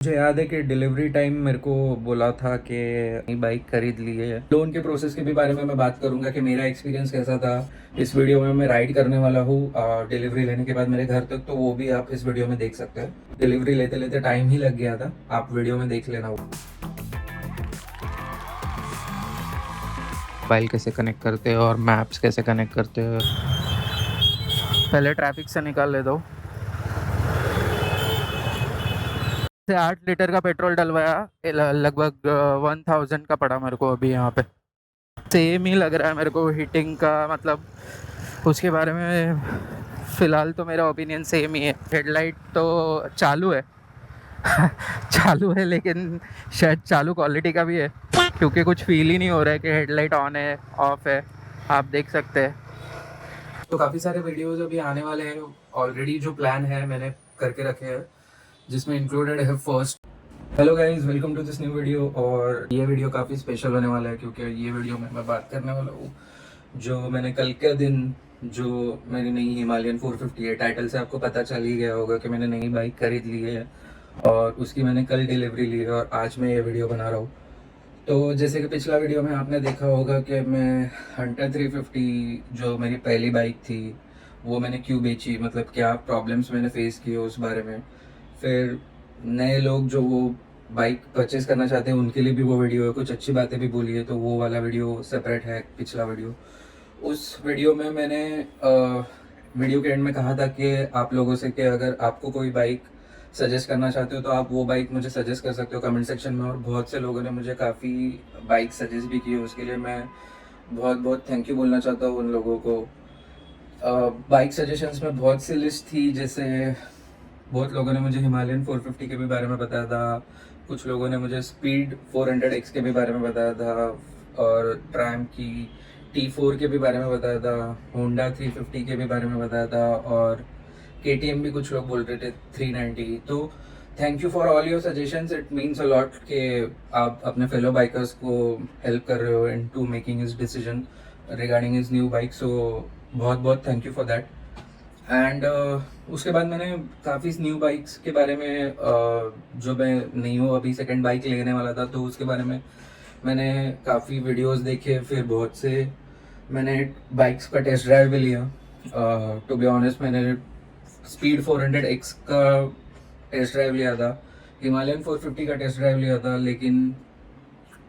मुझे याद है कि डिलीवरी टाइम मेरे को बोला था कि नई बाइक खरीद ली है। लोन के प्रोसेस के भी बारे में मैं बात करूंगा कि मेरा एक्सपीरियंस कैसा था। इस वीडियो में मैं राइड करने वाला हूँ डिलीवरी लेने के बाद मेरे घर तक, तो वो भी आप इस वीडियो में देख सकते हैं। डिलीवरी लेते लेते टाइम ही लग गया था, आप वीडियो में देख लेना। मोबाइल कैसे कनेक्ट करते हो और मैप्स कैसे कनेक्ट करते हो। पहले ट्रैफिक से निकाल ले दो। से 8 लीटर का पेट्रोल डलवाया, लगभग 1000 का पड़ा मेरे को अभी यहाँ पे। सेम ही लग रहा है मेरे को हीटिंग का, मतलब उसके बारे में फ़िलहाल तो मेरा ओपिनियन सेम ही है। हेडलाइट तो चालू है चालू है, लेकिन शायद चालू क्वालिटी का भी है, क्योंकि कुछ फील ही नहीं हो रहा है कि हेडलाइट ऑन है ऑफ है। आप देख सकते हैं। तो काफ़ी सारे वीडियोज़ अभी आने वाले हैं। ऑलरेडी जो प्लान है मैंने करके रखे हैं, जिसमें इंक्लूडेड है first. Hello guys, welcome to this new video. और ये वीडियो काफ़ी स्पेशल होने वाला है, क्योंकि ये वीडियो में मैं बात करने वाला हूँ जो मैंने कल के दिन, जो मेरी नई हिमालयन 450 है। टाइटल से आपको पता चल ही गया होगा कि मैंने नई बाइक खरीद ली है और उसकी मैंने कल डिलीवरी ली है और आज मैं ये वीडियो बना रहा हूँ। तो जैसे कि पिछला वीडियो में आपने देखा होगा कि मैं हंटर 350 जो मेरी पहली बाइक थी वो मैंने क्यों बेची, मतलब क्या प्रॉब्लम्स मैंने फेस किए उस बारे में। फिर नए लोग जो वो बाइक परचेज करना चाहते हैं उनके लिए भी वो वीडियो है, कुछ अच्छी बातें भी बोली है, तो वो वाला वीडियो सेपरेट है पिछला वीडियो। उस वीडियो में मैंने वीडियो के एंड में कहा था कि आप लोगों से कि अगर आपको कोई बाइक सजेस्ट करना चाहते हो तो आप वो बाइक मुझे सजेस्ट कर सकते हो कमेंट सेक्शन में। और बहुत से लोगों ने मुझे काफ़ी बाइक सजेस्ट भी की है, उसके लिए मैं बहुत बहुत थैंक यू बोलना चाहता हूँ उन लोगों को। बाइक सजेशंस में बहुत सी लिस्ट थी, जैसे बहुत लोगों ने मुझे हिमालयन 450 के भी बारे में बताया था, कुछ लोगों ने मुझे स्पीड 400X के भी बारे में बताया था, और ट्रैम की T4 के भी बारे में बताया था, होंडा 350 के भी बारे में बताया था, और KTM भी कुछ लोग बोल रहे थे 390। तो thank you for all your suggestions, it means a lot कि आप अपने फेलो बाइकर्स को हेल्प कर रहे हो in to making his decision regarding his new bike. So बहुत बहुत thank you for that. And उसके बाद मैंने काफ़ी न्यू बाइक्स के बारे में जो मैं नहीं हूँ अभी सेकंड बाइक लेने वाला था, तो उसके बारे में मैंने काफ़ी वीडियोस देखे, फिर बहुत से मैंने बाइक्स का टेस्ट ड्राइव भी लिया। टू बी ऑनेस्ट, मैंने स्पीड 400X का टेस्ट ड्राइव लिया था, हिमालयन 450 का टेस्ट ड्राइव लिया था, लेकिन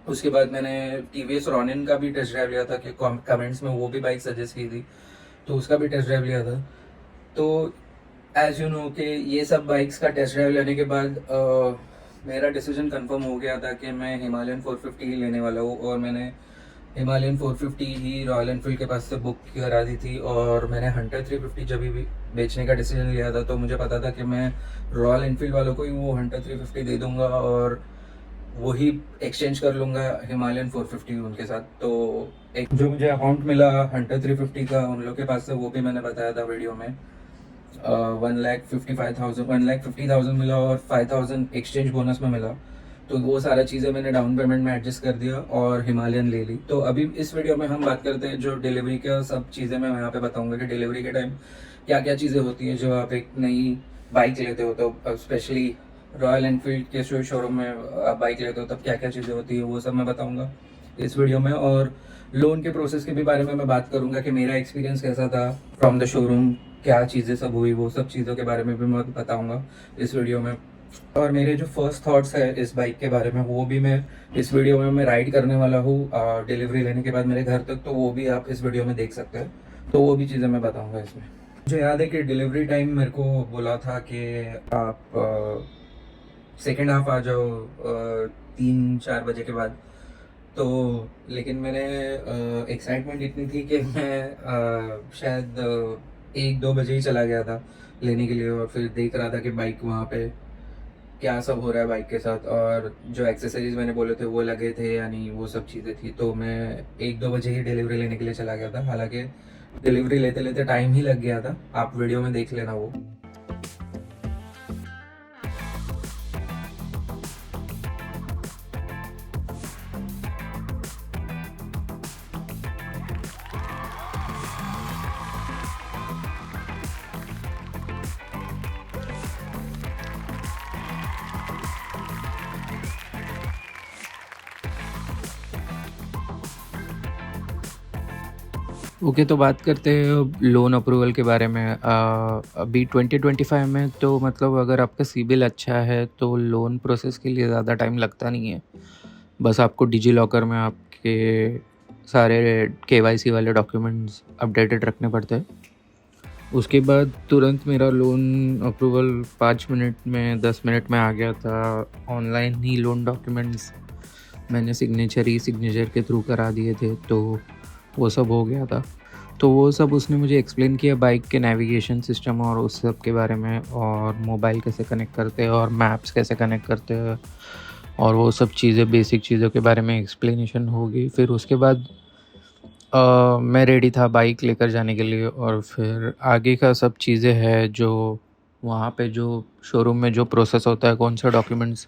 उसके बाद मैंने TVS रॉनिन का भी टेस्ट ड्राइव लिया था कि कमेंट्स में वो भी बाइक सजेस्ट की थी, तो उसका भी टेस्ट ड्राइव लिया था। तो एज यू नो कि ये सब बाइक्स का टेस्ट ड्राइव लेने के बाद मेरा डिसीजन कंफर्म हो गया था कि मैं हिमालयन 450 ही लेने वाला हूँ। और मैंने हिमालयन 450 ही रॉयल एनफील्ड के पास से बुक करा दी थी, और मैंने हंटर 350 जब भी बेचने का डिसीजन लिया था तो मुझे पता था कि मैं रॉयल एनफील्ड वालों को ही वो हंटर 350 दे दूंगा और वही एक्सचेंज कर लूँगा हिमालयन 450 उनके साथ। तो एक जो मुझे अमाउंट मिला हंटर 350 का उन लोग के पास से, वो भी मैंने बताया था वीडियो में। 1,50,000 मिला और 5,000 एक्सचेंज बोनस में मिला। तो वो सारा चीज़ें मैंने डाउन पेमेंट में एडजस्ट कर दिया और हिमालयन ले ली। तो अभी इस वीडियो में हम बात करते हैं जो डिलीवरी का सब चीज़ें मैं यहाँ पे बताऊँगा कि डिलीवरी के टाइम क्या क्या चीज़ें होती हैं जो आप एक नई बाइक लेते हो, तो स्पेशली रॉयल एनफील्ड के शोरूम में आप बाइक लेते हो तब क्या क्या चीज़ें होती है, वो सब मैं बताऊँगा इस वीडियो में। और लोन के प्रोसेस के भी बारे में मैं बात करूँगा कि मेरा एक्सपीरियंस कैसा था फ्रॉम द शोरूम, क्या चीज़ें सब हुई, वो सब चीज़ों के बारे में भी मैं बताऊँगा इस वीडियो में। और मेरे जो फर्स्ट थॉट्स है इस बाइक के बारे में वो भी मैं इस वीडियो में मैं राइड करने वाला हूँ डिलीवरी लेने के बाद मेरे घर तक, तो वो भी आप इस वीडियो में देख सकते हैं। तो वो भी चीज़ें मैं बताऊँगा इसमें। मुझे याद है कि डिलीवरी टाइम मेरे को बोला था कि आप सेकेंड हाफ आ जाओ 3-4 बजे के बाद। तो लेकिन मैंने एक्साइटमेंट इतनी थी कि मैं शायद 1-2 बजे ही चला गया था लेने के लिए, और फिर देख रहा था कि बाइक वहाँ पे क्या सब हो रहा है बाइक के साथ, और जो एक्सेसरीज मैंने बोले थे वो लगे थे या नहीं, वो सब चीज़ें थी। तो मैं 1-2 बजे ही डिलीवरी लेने के लिए चला गया था, हालांकि डिलीवरी लेते लेते टाइम ही लग गया था, आप वीडियो में देख लेना वो। ओके, तो बात करते हैं लोन अप्रूवल के बारे में। अभी 2025 में तो मतलब अगर आपका सिबिल अच्छा है तो लोन प्रोसेस के लिए ज़्यादा टाइम लगता नहीं है। बस आपको डिजी लॉकर में आपके सारे केवाईसी वाले डॉक्यूमेंट्स अपडेटेड रखने पड़ते हैं। उसके बाद तुरंत मेरा लोन अप्रूवल 5 मिनट में 10 मिनट में आ गया था। ऑनलाइन ही लोन डॉक्यूमेंट्स मैंने सिग्नेचर के थ्रू करा दिए थे, तो वो सब हो गया था। तो वो सब उसने मुझे एक्सप्लेन किया बाइक के नेविगेशन सिस्टम और उस सब के बारे में, और मोबाइल कैसे कनेक्ट करते हैं और मैप्स कैसे कनेक्ट करते हैं, और वो सब चीज़ें, बेसिक चीज़ों के बारे में एक्सप्लेनेशन हो गई। फिर उसके बाद मैं रेडी था बाइक लेकर जाने के लिए। और फिर आगे का सब चीज़ें हैं जो वहाँ पे जो शोरूम में जो प्रोसेस होता है, कौन सा डॉक्यूमेंट्स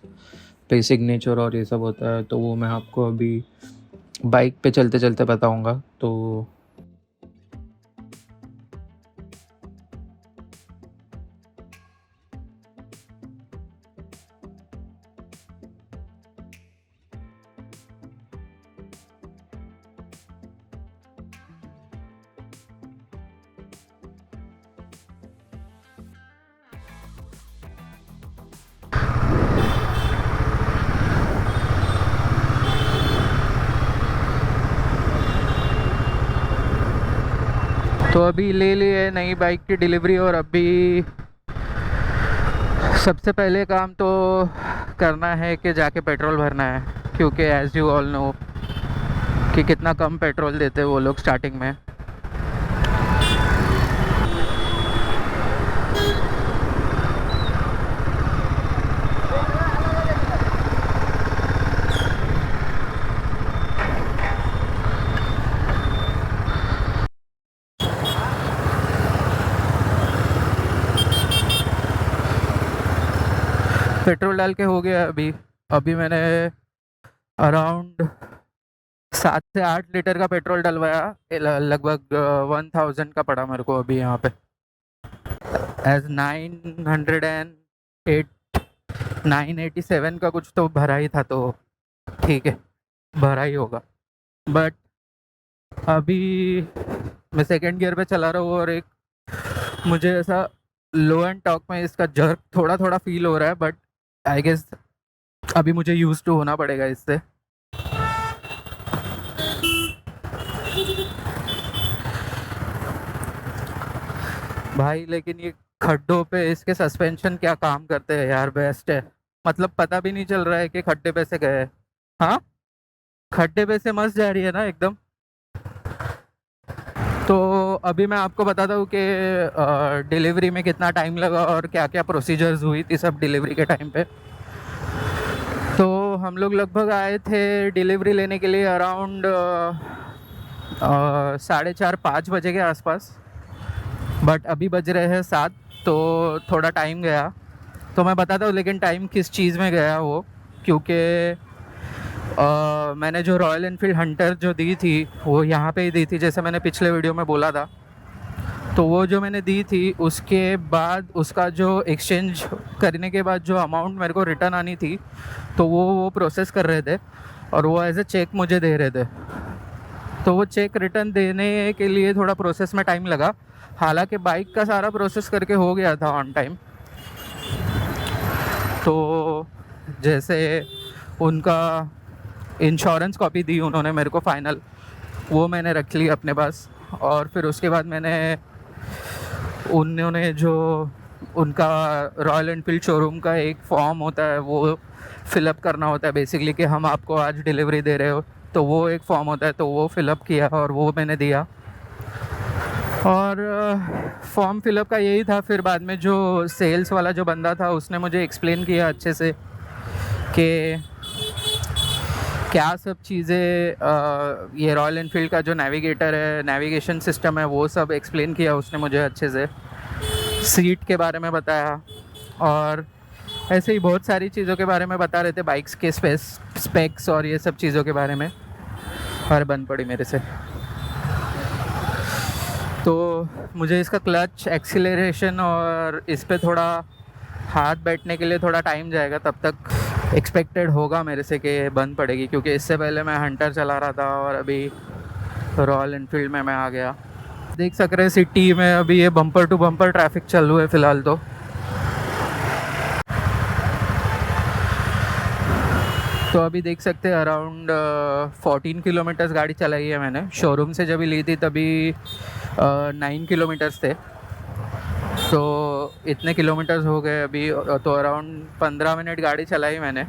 पे सिग्नेचर और ये सब होता है, तो वो मैं आपको अभी बाइक पे चलते चलते बताऊँगा। तो अभी ले लिए नई बाइक की डिलीवरी, और अभी सबसे पहले काम तो करना है कि जाके पेट्रोल भरना है, क्योंकि एज़ यू ऑल नो कि कितना कम पेट्रोल देते हैं वो लोग स्टार्टिंग में। पेट्रोल डाल के हो गया अभी। अभी मैंने अराउंड 7 से 8 लीटर का पेट्रोल डलवाया। लगभग 1000 का पड़ा मेरे को अभी यहाँ पे। एज 987 का कुछ तो भरा ही था, तो ठीक है, भरा ही होगा। बट अभी मैं सेकंड गियर पे चला रहा हूँ, और एक मुझे ऐसा लो एंड टॉक में इसका जर्क थोड़ा थोड़ा फील हो रहा है, बट आई गेस अभी मुझे यूज टू होना पड़ेगा इससे। भाई लेकिन ये खड्डों पे इसके सस्पेंशन क्या काम करते हैं यार, बेस्ट है। मतलब पता भी नहीं चल रहा है कि खड्डे पे से गए। हाँ, खड्डे पे से मस्त जा रही है ना एकदम। तो अभी मैं आपको बताता हूँ कि डिलीवरी में कितना टाइम लगा और क्या क्या प्रोसीजर्स हुई थी सब डिलीवरी के टाइम पे। तो हम लोग लगभग आए थे डिलीवरी लेने के लिए अराउंड 4:30-5 बजे के आसपास। बट अभी बज रहे हैं 7, तो थोड़ा टाइम गया। तो मैं बताता हूँ लेकिन टाइम किस चीज़ में गया वो, क्योंकि मैंने जो रॉयल एनफील्ड हंटर जो दी थी वो यहाँ पे ही दी थी, जैसे मैंने पिछले वीडियो में बोला था। तो वो जो मैंने दी थी उसके बाद उसका जो एक्सचेंज करने के बाद जो अमाउंट मेरे को रिटर्न आनी थी, तो वो प्रोसेस कर रहे थे, और वो एज ए चेक मुझे दे रहे थे। तो वो चेक रिटर्न देने के लिए थोड़ा प्रोसेस में टाइम लगा। हालांकि बाइक का सारा प्रोसेस करके हो गया था ऑन टाइम। तो जैसे उनका इंश्योरेंस कॉपी दी उन्होंने मेरे को फाइनल, वो मैंने रख ली अपने पास। और फिर उसके बाद मैंने उन्होंने जो उनका रॉयल एनफील्ड शोरूम का एक फॉर्म होता है वो फिलअप करना होता है बेसिकली, कि हम आपको आज डिलीवरी दे रहे हो। तो वो एक फॉर्म होता है, तो वो फिलअप किया और वो मैंने दिया। और फॉर्म फिलअप का यही था। फिर बाद में जो सेल्स वाला जो बंदा था उसने मुझे एक्सप्लेन किया अच्छे से कि क्या सब चीज़ें, ये रॉयल एनफील्ड का जो नेविगेटर है, नेविगेशन सिस्टम है, वो सब एक्सप्लेन किया उसने मुझे अच्छे से। सीट के बारे में बताया, और ऐसे ही बहुत सारी चीज़ों के बारे में बता रहे थे, बाइक्स के स्पेक्स और ये सब चीज़ों के बारे में। और बन पड़ी मेरे से। तो मुझे इसका क्लच, एक्सीलरेशन और इस पे थोड़ा हाथ बैठने के लिए थोड़ा टाइम जाएगा। तब तक एक्सपेक्टेड होगा मेरे से कि बंद पड़ेगी, क्योंकि इससे पहले मैं हंटर चला रहा था और अभी रॉयल एनफील्ड में मैं आ गया। देख सक रहे सिटी में अभी ये बम्पर टू बम्पर ट्रैफिक चालू है फ़िलहाल तो अभी देख सकते हैं अराउंड 14 किलोमीटर्स गाड़ी चलाई है मैंने। शोरूम से जब ली थी तभी 9 किलोमीटर्स थे, तो इतने किलोमीटर्स हो गए अभी। तो अराउंड 15 मिनट गाड़ी चलाई मैंने।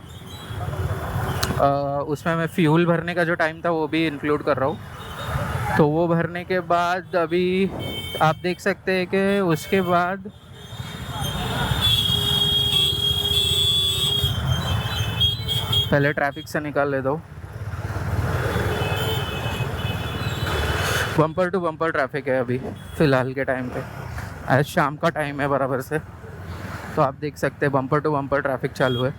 उसमें मैं फ्यूल भरने का जो टाइम था वो भी इंक्लूड कर रहा हूँ। तो वो भरने के बाद अभी आप देख सकते हैं कि उसके बाद पहले ट्रैफिक से निकाल लेता हूँ। बम्पर टू बम्पर ट्रैफिक है अभी फ़िलहाल के टाइम पे। आज शाम का टाइम है बराबर से, तो आप देख सकते हैं बम्पर टू बम्पर ट्रैफिक चालू है।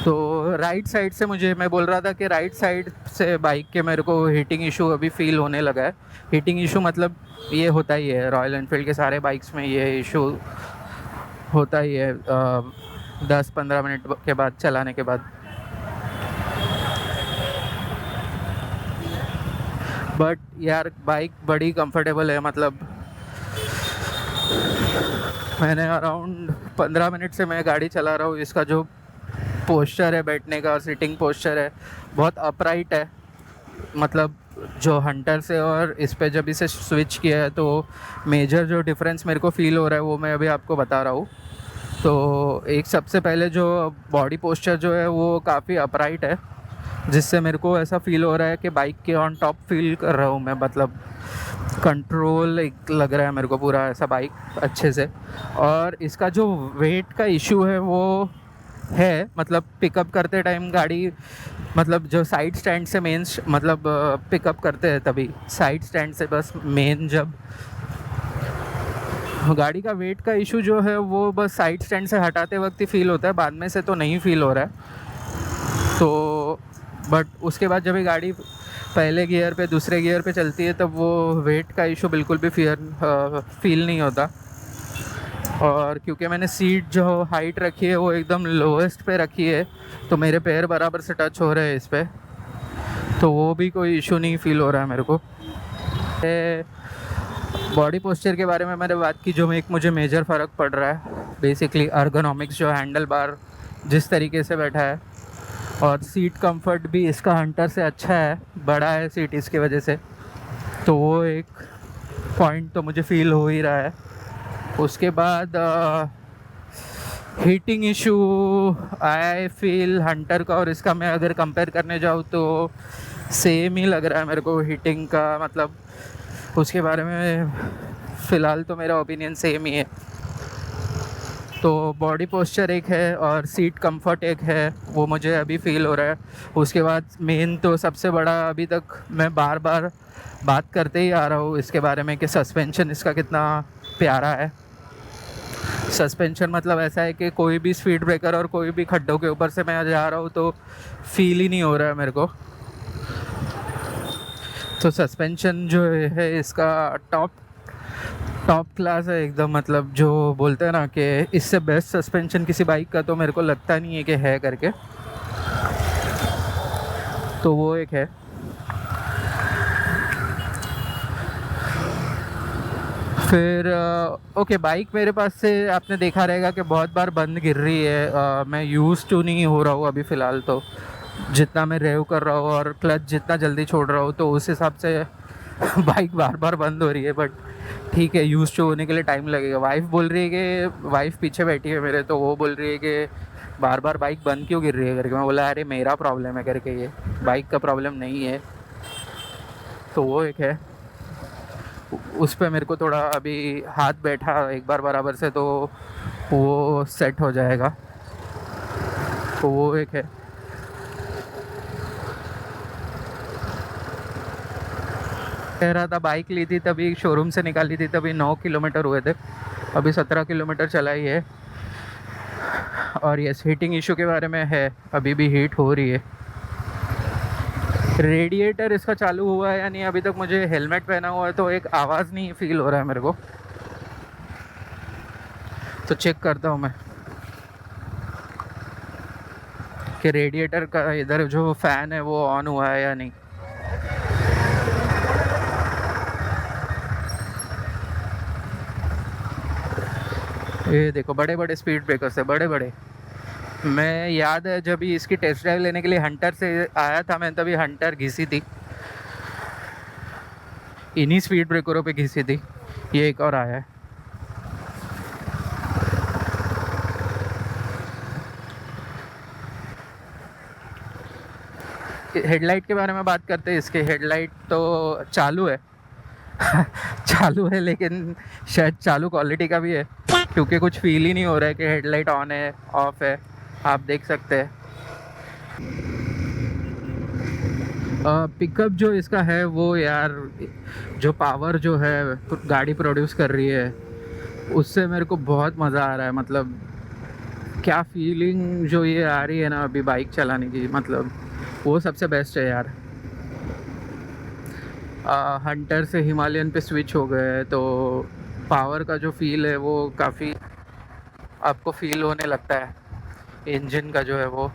तो राइट साइड से मैं बोल रहा था कि राइट साइड से बाइक के मेरे को हीटिंग इशू अभी फील होने लगा है। हीटिंग इशू मतलब ये होता ही है, रॉयल एनफील्ड के सारे बाइक्स में ये इशू होता ही है 10-15 मिनट के बाद चलाने के बाद। बट यार बाइक बड़ी कंफर्टेबल है। मतलब मैंने अराउंड 15 मिनट से मैं गाड़ी चला रहा हूँ। इसका जो पोस्चर है बैठने का, सिटिंग पोस्चर है, बहुत अपराइट है। मतलब जो हंटर से और इस पे जब इसे स्विच किया है तो मेजर जो डिफरेंस मेरे को फ़ील हो रहा है वो मैं अभी आपको बता रहा हूँ। तो एक सबसे पहले जो बॉडी पोस्चर जो है वो काफ़ी अपराइट है, जिससे मेरे को ऐसा फ़ील हो रहा है कि बाइक के ऑन टॉप फील कर रहा हूँ मैं। मतलब कंट्रोल एक लग रहा है मेरे को पूरा ऐसा बाइक अच्छे से। और इसका जो वेट का इशू है वो है, मतलब पिकअप करते टाइम गाड़ी, मतलब जो साइड स्टैंड से मेन मतलब पिकअप करते हैं तभी साइड स्टैंड से बस मेन जब गाड़ी का वेट का इशू जो है वो बस साइड स्टैंड से हटाते वक्त ही फील होता है, बाद में से तो नहीं फील हो रहा है। तो बट उसके बाद जब ये गाड़ी पहले गियर पे दूसरे गियर पे चलती है तब वो वेट का इशू बिल्कुल भी फील नहीं होता। और क्योंकि मैंने सीट जो हाइट रखी है वो एकदम लोएस्ट पे रखी है, तो मेरे पैर बराबर से टच हो रहे हैं इस पर, तो वो भी कोई इशू नहीं फील हो रहा है मेरे को। बॉडी पोस्चर के बारे में मैंने बात की, जो मुझे मेजर फ़र्क पड़ रहा है बेसिकली अर्गोनॉमिक्स, जो हैंडल बार जिस तरीके से बैठा है, और सीट कंफर्ट भी इसका हंटर से अच्छा है, बड़ा है सीट इसकी वजह से, तो वो एक पॉइंट तो मुझे फ़ील हो ही रहा है। उसके बाद heating issue I feel Hunter का और इसका मैं अगर कंपेयर करने जाऊँ तो सेम ही लग रहा है मेरे को हीटिंग का। मतलब उसके बारे में फ़िलहाल तो मेरा ओपिनियन सेम ही है। तो बॉडी पोस्चर एक है और सीट कंफर्ट एक है, वो मुझे अभी फ़ील हो रहा है। उसके बाद मेन तो सबसे बड़ा अभी तक मैं बार बार बात करते ही आ रहा हूँ इसके बारे में कि सस्पेंशन इसका कितना प्यारा है। सस्पेंशन मतलब ऐसा है कि कोई भी स्पीड ब्रेकर और कोई भी खड्डों के ऊपर से मैं जा रहा हूँ तो फील ही नहीं हो रहा है मेरे को। तो सस्पेंशन जो है इसका टॉप क्लास है एकदम। मतलब जो बोलते हैं ना कि इससे बेस्ट सस्पेंशन किसी बाइक का तो मेरे को लगता नहीं है कि है करके, तो वो एक है। फिर ओके, बाइक मेरे पास से आपने देखा रहेगा कि बहुत बार बंद गिर रही है। मैं यूज़ टू नहीं हो रहा हूँ अभी फ़िलहाल, तो जितना मैं रेव कर रहा हूँ और क्लच जितना जल्दी छोड़ रहा हूँ तो उस हिसाब से बाइक बार बार बंद हो रही है। बट ठीक है, यूज़ टू होने के लिए टाइम लगेगा। वाइफ बोल रही है कि वाइफ पीछे बैठी है मेरे, तो वो बोल रही है कि बार बार बाइक बंद क्यों गिर रही है करके। मैं बोला अरे मेरा प्रॉब्लम है करके, ये बाइक का प्रॉब्लम नहीं है। तो वो एक है, उस पर मेरे को थोड़ा अभी हाथ बैठा एक बार बराबर से तो वो सेट हो जाएगा, तो वो एक है। कह रहा था बाइक ली थी तभी शोरूम से निकाली थी तभी 9 किलोमीटर हुए थे, अभी 17 किलोमीटर चलाई है। और यस, हीटिंग इशू के बारे में है, अभी भी हीट हो रही है। रेडिएटर इसका चालू हुआ है या नहीं अभी तक, मुझे हेलमेट पहना हुआ है तो एक आवाज़ नहीं फील हो रहा है मेरे को, तो चेक करता हूँ मैं। कि रेडिएटर का इधर जो फ़ैन है वो ऑन हुआ है या नहीं। ये देखो बड़े बड़े स्पीड ब्रेकर्स है, बड़े बड़े। मैं याद है जब इसकी टेस्ट ड्राइव लेने के लिए हंटर से आया था मैं, तभी हंटर घिसी थी, इन्हीं स्पीड ब्रेकरों पे घिसी थी। ये एक और आया है। हेडलाइट के बारे में बात करते हैं। इसके हेडलाइट तो चालू है चालू है, लेकिन शायद चालू क्वालिटी का भी है, क्योंकि कुछ फील ही नहीं हो रहा है कि हेडलाइट ऑन है ऑफ है। आप देख सकते हैं पिकअप जो इसका है वो यार, जो पावर जो है गाड़ी प्रोड्यूस कर रही है उससे मेरे को बहुत मज़ा आ रहा है। मतलब क्या फीलिंग जो ये आ रही है ना अभी बाइक चलाने की, मतलब वो सबसे बेस्ट है यार। हंटर से हिमालयन पे स्विच हो गए तो पावर का जो फील है वो काफ़ी आपको फील होने लगता है, इंजन का जो है वो।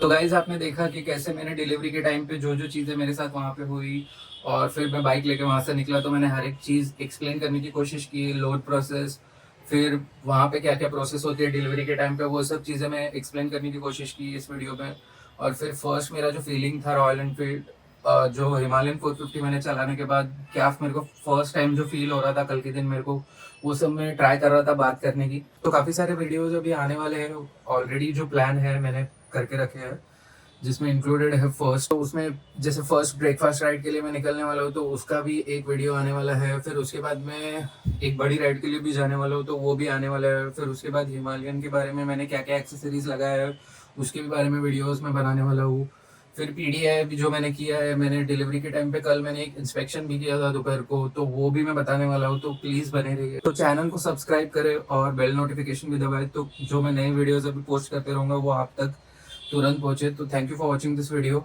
तो गाइज आपने देखा कि कैसे मैंने डिलीवरी के टाइम पे जो जो चीज़ें मेरे साथ वहाँ पे हुई, और फिर मैं बाइक लेके वहाँ से निकला तो मैंने हर एक चीज़ एक्सप्लेन करने की कोशिश की, लोड प्रोसेस, फिर वहाँ पे क्या क्या प्रोसेस होती है डिलीवरी के टाइम पे, वो सब चीज़ें मैं एक्सप्लेन करने की कोशिश की इस वीडियो में। और फिर फर्स्ट मेरा जो फीलिंग था रॉयल एनफील्ड जो हिमालयन 450 मैंने चलाने के बाद क्या मेरे को फर्स्ट टाइम जो फील हो रहा था कल के दिन मेरे को, वो सब मैं ट्राई कर रहा था बात करने की। तो काफ़ी सारे वीडियोज अभी आने वाले हैं, ऑलरेडी जो प्लान है मैंने करके रखे हैं, जिसमें इंक्लूडेड है फर्स्ट, तो उसमें जैसे फर्स्ट ब्रेकफास्ट राइड के लिए मैं निकलने वाला हूँ तो उसका भी एक वीडियो आने वाला है। फिर उसके बाद मैं एक बड़ी राइड के लिए भी जाने वाला हूँ तो वो भी आने वाला है। फिर उसके बाद हिमालयन के बारे में मैंने क्या क्या एक्सेसरीज लगाया है उसके भी बारे में वीडियोस मैं बनाने वाला हूँ। फिर पीडीआई भी जो मैंने किया है, मैंने डिलीवरी के टाइम पे कल मैंने एक इंस्पेक्शन भी किया था दोपहर को, तो वो भी मैं बताने वाला हूँ। तो प्लीज़ बने रहिए, तो चैनल को सब्सक्राइब करें और बेल नोटिफिकेशन भी दबाएं, तो जो मैं नई वीडियोस अभी पोस्ट करते रहूँगा वो आप तक तुरंत पहुंचे। तो thank you for watching this video.